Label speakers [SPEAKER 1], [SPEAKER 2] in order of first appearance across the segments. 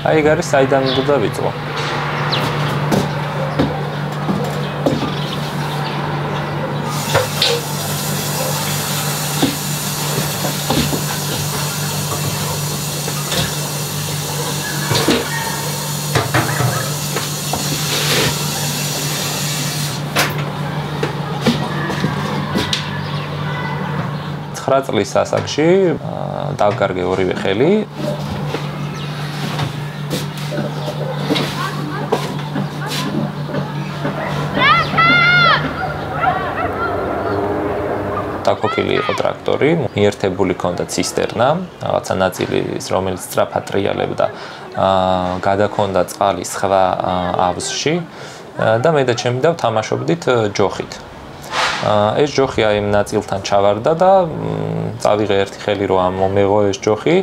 [SPEAKER 1] აი ეგ არის საიდან უნდა ვიწყო. წლის ასაკში დავკარგე ორივე ხელი. დაქოქილი იყო ტრაქტორი, მიერთებული ჰქონდა ცისტერნა, რაღაცა ნაწილი, რომელიც სწრაფად ტრიალებდა, გადაქონდა წყალი სხვა ავზში და მე და ჩემი და ვთამაშობდით ჯოხით. ეს ჯოხი აი იმ ნაწილთან ჩავარდა და წავიღე ერთი ხელი რომ მომეღო ეს ჯოხი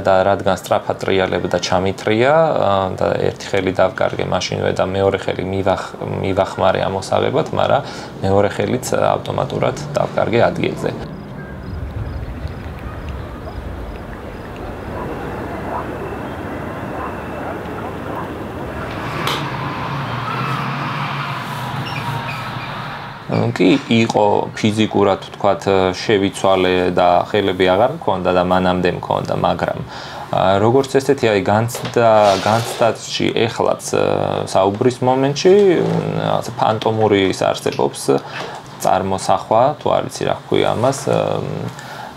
[SPEAKER 1] და რადგან სწრაფად ტრიალებდა ჩამიტრია და ერთი ხელი დავკარგე მაშინვე და მეორე ხელი მივახმარე ამოსაღებად, მაგრამ მეორე ხელიც ავტომატურად დავკარგე ადგილზე. კი იყო ფიზიკურად თქვათ შევიცვალე და ხელები აღარ მქონდა და მანამდე მქონდა, მაგრამ როგორც ესეთი აი განცდაში ეხლაც საუბრის მომენტში ფანტომური ის არსებობს წარმოსახვა, თუ არ იცი რა ქვია ამას,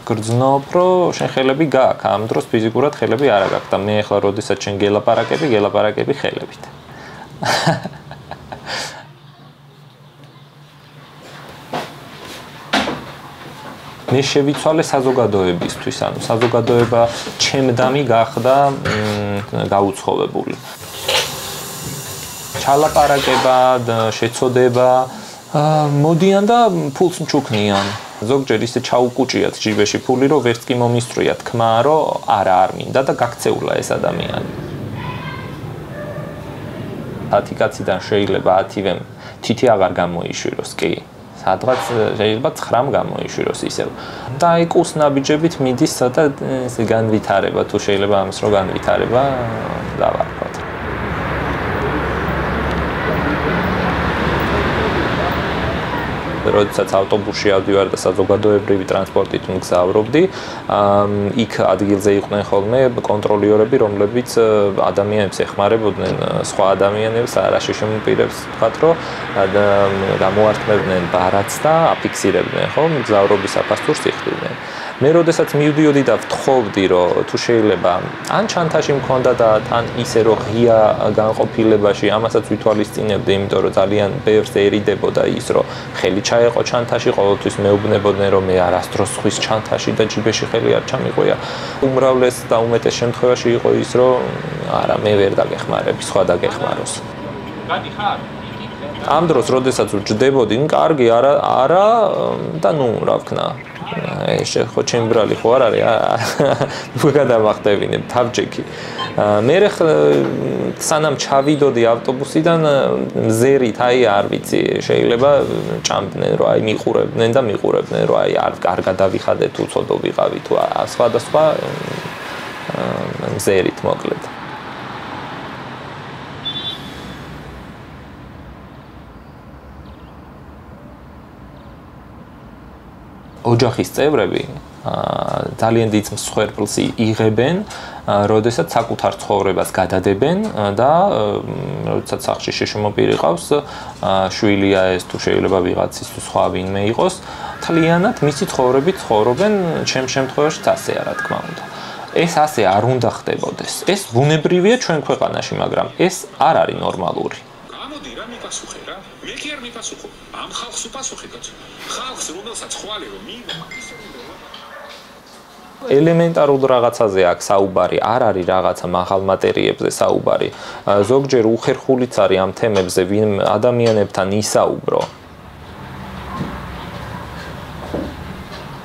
[SPEAKER 1] გრძნობ, რომ შენ ხელები გააქვს, ამ დროს ფიზიკურად ხელები არ აქვს და მე ახლა როდესაც შენ გელაპარაკები ხელებით. მე შევიცვალე საზოგადოებისთვის, ანუ საზოგადოება ჩემდამი გახდა გაუცხოვებული. ჩალაპარაკება, შეცოდება, მოდიან და ფულს მჩუქნიან. ზოგჯერ ისე ჩაუკუჭიათ ჯიბეში ფული, რომ ვერც კი მომისწრია თქმა, რომ არა არ მინდა და გაქცეულა ეს ადამიანი. 10 კაციდან შეიძლება 10-ვემ თითი აღარ გამოიშვიროს, კი. სადღაც შეიძლება 9-მ გამოიშვიროს ისევ. და აი კუს ნაბიჯებით მიდის სადა ესე განვითარება, თუ შეიძლება ამის რო განვითარება დავარქვათ. როდესაც ავტობუსში ავდივარ და საზოგადოებრივი ტრანსპორტით მგზავრობდი, იქ ადგილზე იყვნენ ხოლმე კონტროლიორები, რომლებიც ადამიანებს ეხმარებოდნენ, სხვა ადამიანებს, არაშიშიმ პირებს, ვთქვათ, რომ გამოართმევდნენ ბარათს და აფიქსირებდნენ, ხო, მგზავრობის საფასტურს იხდიდნენ. მე როდესაც მივდიოდი და ვთხოვდი, რომ თუ შეიძლება ან ჩანთაში მქონდა და თან ისე რომ ღია განყოფილებაში ამასაც ვითვალისწინებდი, იმიტომ რომ ძალიან ბევრს ერიდებოდა ის, რომ ხელი ჩაეყო ჩანთაში, ყოველთვის მეუბნებოდნენ, რომ მე არასდროს ხვის ჩანთაში და ჯიბეში ხელი არ ჩამიყვია. უმრავლეს და უმეტეს შემთხვევაში იყო ის, რომ არა, მე ვერ დაგეხმარები, სხვა დაგეხმაროს. გადიხარ? ამ დროს, როდესაც ვჯდებოდი, კარგი, არა და ნუ რა ვქნა. ეს ხო ჩემი ბრალი ხო არ არის? ნუ გადავახტევინებ თავჯექი. მე სანამ ჩავიდოდი ავტობუსიდან მზერით, აი არ ვიცი, შეიძლება ჭამდნენ, რომ აი მიყურებდნენ, რომ აი არ გადავიხადე თუ ცოდო ვიყავი თუ სხვადასხვა მზერით მოკლედ. ოჯახის წევრები ძალიან დიდ მსხვერპლს იღებენ, როდესაც საკუთარ ცხოვრებას გადადებენ და როდესაც სახლში შეშმო პირი ყავს, შვილია ეს თუ შეიძლება ვიღაცის თუ სხვა ვინმე იყოს, თლიანად მისი ცხოვრებით ცხოვრობენ, ჩემ შემთხვევაშიც ასე არა თქმა უნდა. ეს ასე არ უნდა ხდებოდეს. ეს ბუნებრივია ჩვენ ქვეყანაში, მაგრამ ეს არ არის ნორმალური.
[SPEAKER 2] გამოდი რა მიპასუხე რა? მე კი არ მიპასუხო. ამ ხალხს უპასუხე კაცო. ხალხს რომელსაც ხვალე რომ მიიღო
[SPEAKER 1] ელემენტარულ რაღაცაზე აქვს საუბარი, არ არის რაღაცა მაღალ მატერიებზე საუბარი. ზოგჯერ უხერხულიც არის ამ თემებზე, ვინ ადამიანებთან ისაუბრო.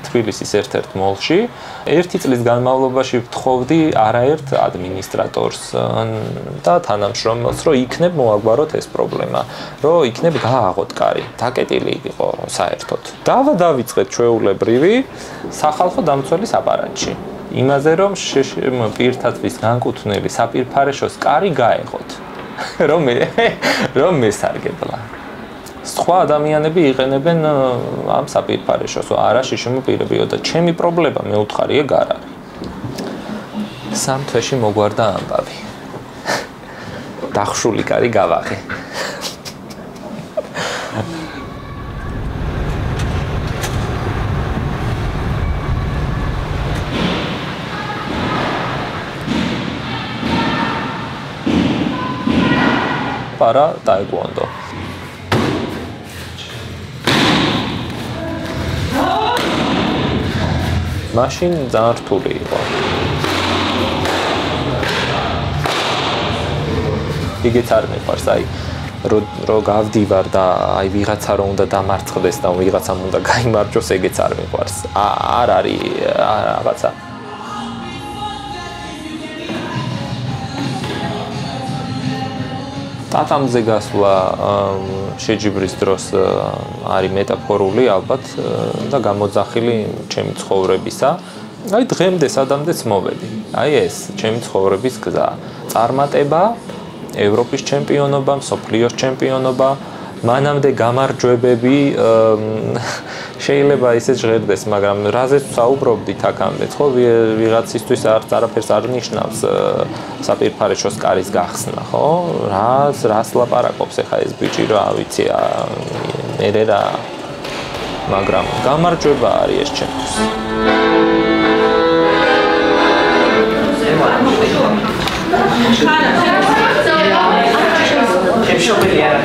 [SPEAKER 1] თბილისის ერთ-ერთ მოლში ერთი წლის განმავლობაში ვთხოვდი არაერთ ადმინისტრატორს და თანამშრომელს, რომ იქნებ მოაგვაროთ ეს პრობლემა, რომ იქნებ გააღოთ კარი, დაკეტილი იყო საერთოდ. დავიწყეთ ჩვეულებრივი სახალხო დამცველის აპარატში. იმაზე რომ პირთათვის განკუთვნილი საპირფარეშოს კარი გაეღოთ. რომ მესარგებლა. სხვა ადამიანები იყენებენ ამ საპირფარეშოს, არა შიშიმო პირებიო და ჩემი პრობლემა მეუთხარი ეგ არ არის. 3 თვეში მოგვარდა ამბავი. დახშული კარი გავაღე. para taekwondo. მაშინ ძალიან რთული იყო. იგიც არ მიყვარს, აი რო გავდივარ და აი ვიღაცა რო უნდა დამარცხდეს და ვიღაცამ უნდა გაიმარჯვოს, ეგეც არ მიყვარს. არ არის რაღაცა. ტატამზე გასვლა შეჯიბრის დროს არის მეტაფორული ალბათ და გამოძახილი ჩემი ცხოვრებისა. აი დღემდე სადამდეც მოვედი. აი ეს ჩემი ცხოვრების გზა. წარმატება, ევროპის ჩემპიონობა, მსოფლიოს ჩემპიონობა, მანამდე გამარჯვებები შეიძლება ისე ჟღერდეს, მაგრამ რაზეც საუბრობდით აქამდე, ხო, ვიღაცისთვის არაფერს არ ნიშნავს საპირფარეშოს კარის გახსნა, ხო? რას ლაპარაკობს ახლა ეს ბიჭი, რა ვიცი, მერე რა. მაგრამ გამარჯვება არის ეს ჩემთვის.
[SPEAKER 3] შობელი არა.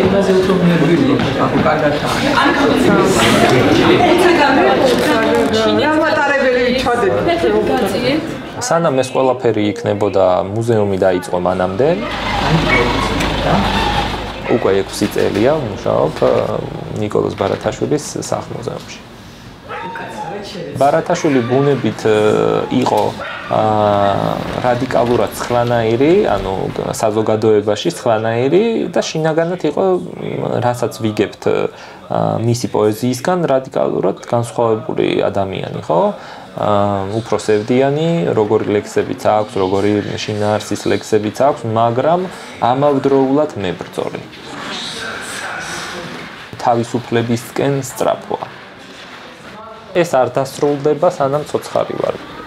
[SPEAKER 3] იმაზე უთომნია ვივლო. ახო კარგად.
[SPEAKER 1] სანამ ეს ყველაფერი იქნებოდა, მუზეუმი დაიწყო მანამდე. უკვე 6 წელია ვმუშაობ ნიკოლოზ ბარათაშვილის სახლ-მუზეუმში. ბარათაშვილი ბუნებით იყო რადიკალურად ცხლანაირი, ანუ საზოგადოებაში ცხლანაირი და შინაგანად იყო, რასაც ვიგებთ მისი პოეზიისგან, რადიკალურად განსხვავებული ადამიანი, ხო? უფრო სევდიანი, როგორი ლექსებიც აქვს, როგორი შინაარსის ლექსებიც აქვს, მაგრამ ამავდროულად მებრძოლი. თავისუფლებისკენ სწრაფოა. ეს არ დასრულდება, სანამ ცოცხალი ვარ.